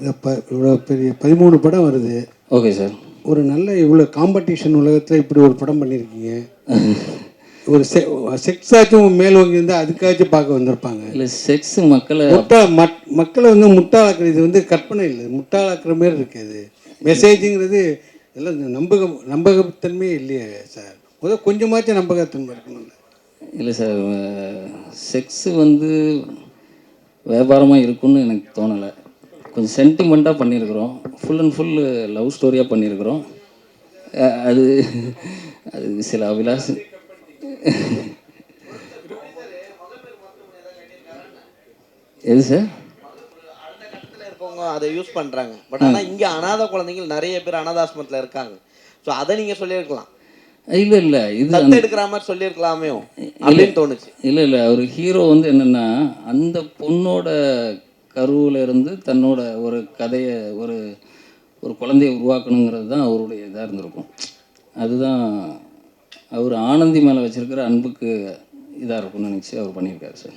இவ்வளோ பெரிய 13 படம் வருது. Okay sir. ஒரு நல்ல இவ்வளோ காம்படிஷன் உலகத்தில் இப்படி ஒரு படம் பண்ணியிருக்கீங்க. ஒரு செக்ஸாச்சும் மேல் வாங்கி இருந்தால் அதுக்காச்சும் பார்க்க வந்திருப்பாங்க. இல்லை, செக்ஸ் மக்களை மக்களை வந்து முட்டாளாக்குறது, இது வந்து கற்பனை இல்லை, முட்டாளாக்குற மாரி இருக்குது. மெசேஜுங்கிறது எல்லாம் நம்பகத்தன்மையே இல்லையே சார். முதல் கொஞ்சமாச்சும் நம்பகத்தன்மை இருக்கணும்ல. இல்லை சார், செக்ஸு வந்து வியாபாரமாக இருக்குன்னு எனக்கு தோணலை. கொஞ்சம் சென்டிமெண்ட்டாக பண்ணியிருக்கிறோம். ஃபுல் அண்ட் ஃபுல் லவ் ஸ்டோரியாக பண்ணியிருக்கிறோம். அது அது சில அபிலாஷ் எது சார்? அந்த கட்டத்தில் இருக்கவங்க அதை யூஸ் பண்ணுறாங்க. பட் ஆனால் இங்கே அனாதை குழந்தைகள் நிறைய பேர் அனாதாசிரமத்தில் இருக்காங்க. ஸோ அதை நீங்கள் சொல்லியிருக்கலாம். இல்லை இது எடுக்கிற மாதிரி சொல்லியிருக்கலாமே அப்படின்னு தோணுச்சு. இல்லை அவர் ஹீரோ வந்து என்னென்னா, அந்த பொண்ணோட கருவில் இருந்து தன்னோட ஒரு கதையை ஒரு ஒரு குழந்தையை உருவாக்கணுங்கிறது தான் அவருடைய இதாக இருந்திருக்கும். அதுதான் அவர் ஆனந்தி மேலே வச்சுருக்கிற அன்புக்கு இதாக இருக்கும்னு நினச்சி அவர் பண்ணியிருக்காரு சார்.